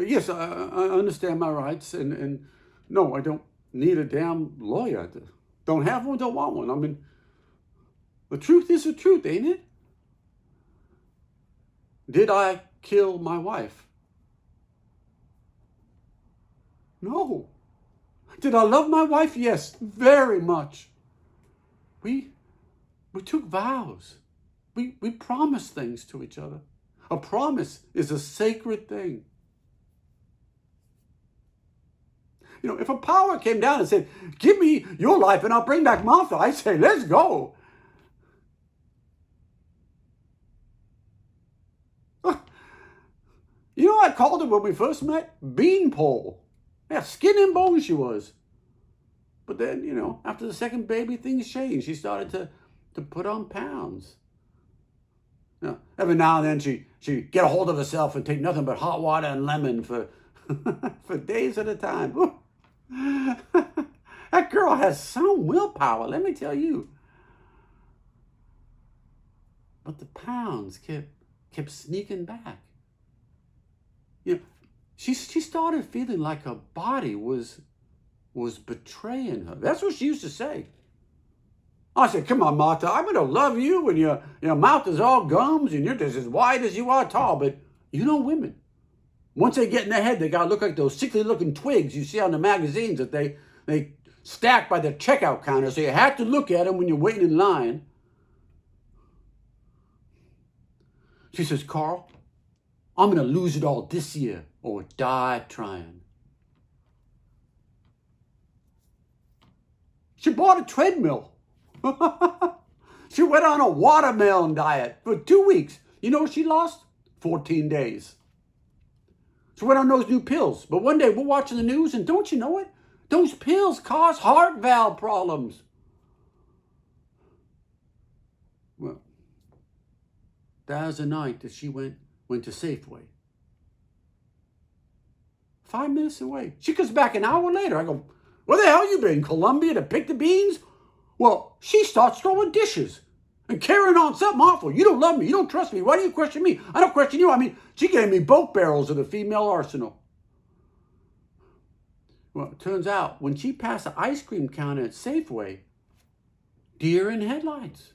yes, I understand my rights, and no, I don't need a damn lawyer. Don't have one, don't want one. I mean, the truth is the truth, ain't it? Did I kill my wife? No. Did I love my wife? Yes, very much. We took vows. We promised things to each other. A promise is a sacred thing. You know, if a power came down and said, give me your life and I'll bring back Martha, I'd say, let's go. You know what I called her when we first met? Beanpole. Yeah, skin and bone she was. But then, you know, after the second baby, things changed. She started to put on pounds. You know, every now and then she'd get a hold of herself and take nothing but hot water and lemon for, for days at a time. That girl has some willpower, let me tell you. But the pounds kept sneaking back. You know, she started feeling like her body was betraying her. That's what she used to say. I said, come on, Martha, I'm going to love you when your mouth is all gums and you're just as wide as you are tall. But you know women, once they get in their head, they got to look like those sickly-looking twigs you see on the magazines that they stack by the checkout counter. So you have to look at them when you're waiting in line. She says, Carl, I'm going to lose it all this year or die trying. She bought a treadmill. She went on a watermelon diet for 2 weeks. You know what she lost? 14 days. She went on those new pills. But one day we're watching the news and don't you know it? Those pills cause heart valve problems. Well, that was the night that she went to Safeway. 5 minutes away. She comes back an hour later. I go, where the hell you been? Colombia to pick the beans? Well, she starts throwing dishes and carrying on something awful. You don't love me. You don't trust me. Why do you question me? I don't question you. I mean, she gave me both barrels of the female arsenal. Well, it turns out when she passed the ice cream counter at Safeway, deer in headlights.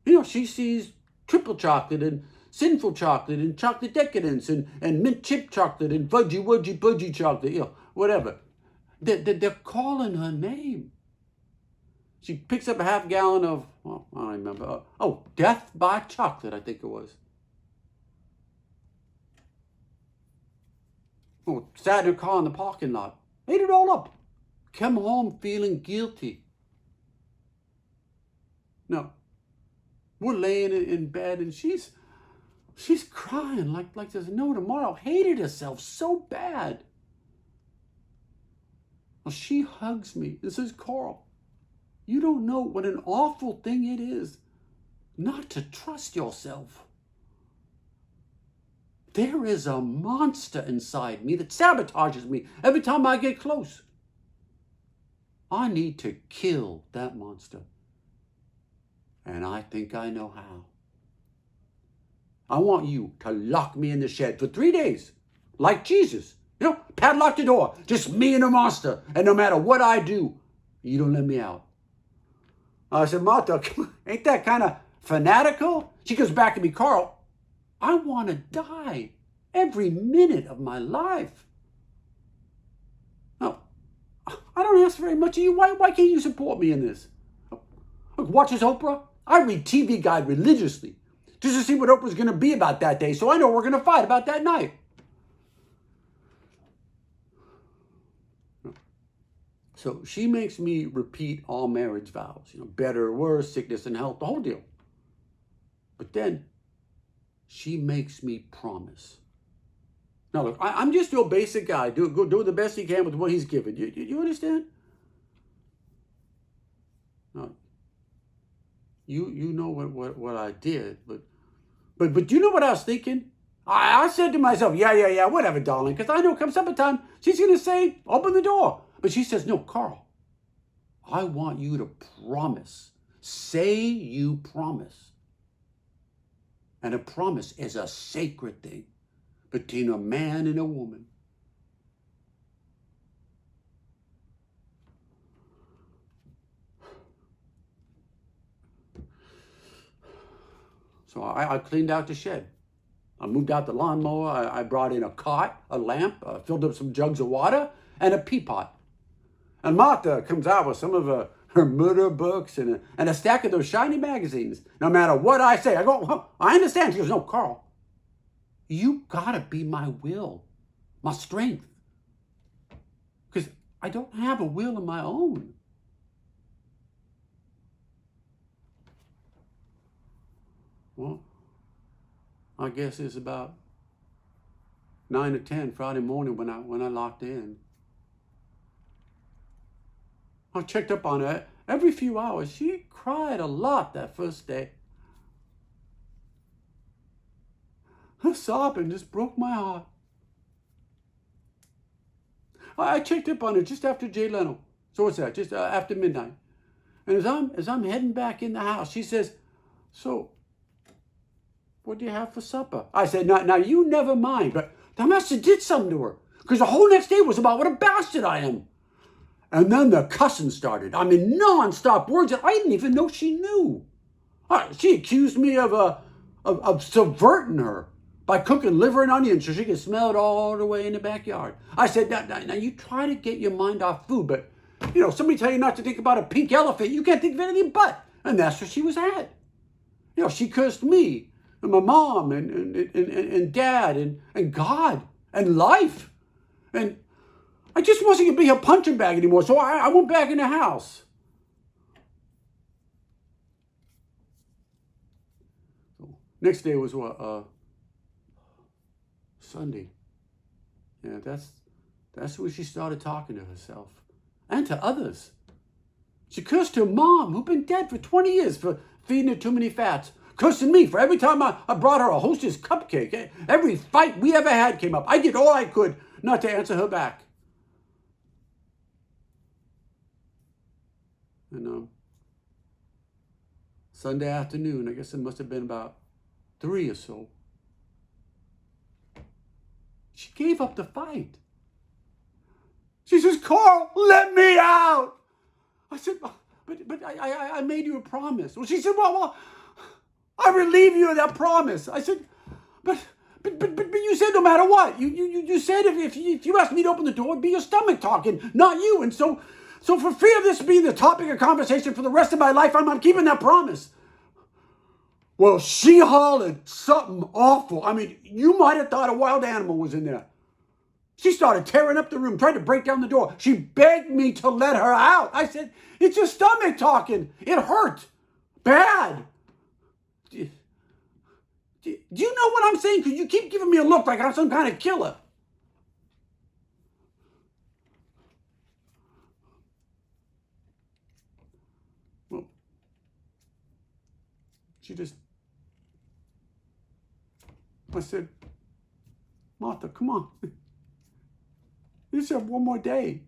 You know, she sees triple chocolate and sinful chocolate and chocolate decadence and mint chip chocolate and fudgy wudgy pudgy chocolate, you know, whatever. They're calling her name. She picks up a half gallon of, well, I don't remember. Death by chocolate, I think it was. Oh, sat in her car in the parking lot. Ate it all up. Came home feeling guilty. No. We're laying in bed and she's crying like there's no tomorrow. Hated herself so bad. Well, she hugs me and says, Carl, you don't know what an awful thing it is not to trust yourself. There is a monster inside me that sabotages me every time I get close. I need to kill that monster. And I think I know how. I want you to lock me in the shed for 3 days, like Jesus. You know, padlock the door, just me and the monster. And no matter what I do, you don't let me out. I said, Martha, ain't that kind of fanatical? She goes back to me, Carl, I want to die every minute of my life. No, I don't ask very much of you. Why can't you support me in this? Look, watches Oprah. I read TV Guide religiously just to see what Oprah's going to be about that day, so I know we're going to fight about that night. So she makes me repeat all marriage vows, you know, better or worse, sickness and health, the whole deal. But then she makes me promise. Now look, I'm just your basic guy. Do the best he can with what he's given. You understand? No. You know what I did, but you know what I was thinking? I said to myself, yeah, whatever, darling, because I know come suppertime, she's going to say, open the door. But she says, no, Carl, I want you to promise. Say you promise. And a promise is a sacred thing. between a man and a woman. So I cleaned out the shed. I moved out the lawnmower. I brought in a cot, a lamp, filled up some jugs of water, and a pea pot. And Martha comes out with some of her murder books and a stack of those shiny magazines. No matter what I say, I go, well, I understand. She goes, no, Carl, you gotta be my will, my strength. Because I don't have a will of my own. Well, I guess it's about 9 or 10 Friday morning when I locked in. I checked up on her every few hours. She cried a lot that first day. Her sobbing just broke my heart. I checked up on her just after Jay Leno. So what's that? Just after midnight. And as I'm heading back in the house, she says, so, what do you have for supper? I said, now you never mind, but the master did something to her. Because the whole next day was about what a bastard I am. And then the cussing started. I mean, non-stop words that I didn't even know she knew. She accused me of subverting her by cooking liver and onions so she could smell it all the way in the backyard. I said, now you try to get your mind off food, but, somebody tell you not to think about a pink elephant, you can't think of anything but. And that's where she was at. She cursed me and my mom and dad and God and life. And I just wasn't going to be a punching bag anymore, so I went back in the house. So, next day was what? Sunday. Yeah, that's when she started talking to herself and to others. She cursed her mom, who'd been dead for 20 years, for feeding her too many fats. Cursing me for every time I brought her a Hostess cupcake. Every fight we ever had came up. I did all I could not to answer her back. And Sunday afternoon, I guess it must have been about 3 or so, she gave up the fight. She says, Carl, let me out. I said, but I made you a promise. Well, she said, well, I relieve you of that promise. I said, but you said no matter what. You said if you asked me to open the door, it'd be your stomach talking, not you. And so for fear of this being the topic of conversation for the rest of my life, I'm keeping that promise. Well, she hollered something awful. I mean, you might have thought a wild animal was in there. She started tearing up the room, tried to break down the door. She begged me to let her out. I said, it's your stomach talking. It hurt. Bad. Do you know what I'm saying? Because you keep giving me a look like I'm some kind of killer. Well, I said, Martha, come on. You just have one more day.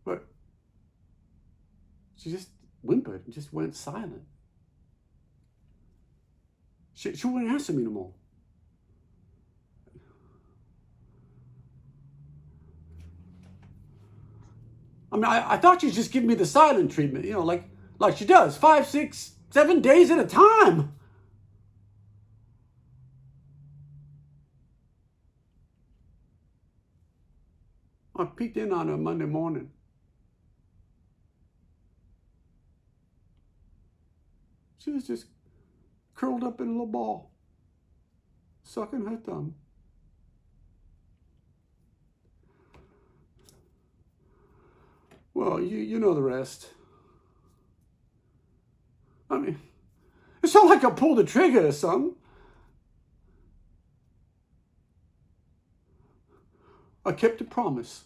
But she just whimpered and just went silent. She wouldn't answer me no more. I mean, I thought she'd just give me the silent treatment, like she does, 5, 6, 7 days at a time. I peeked in on her Monday morning. She was just curled up in a little ball, sucking her thumb. Well, you know the rest. I mean, it's not like I pulled the trigger or something. I kept a promise.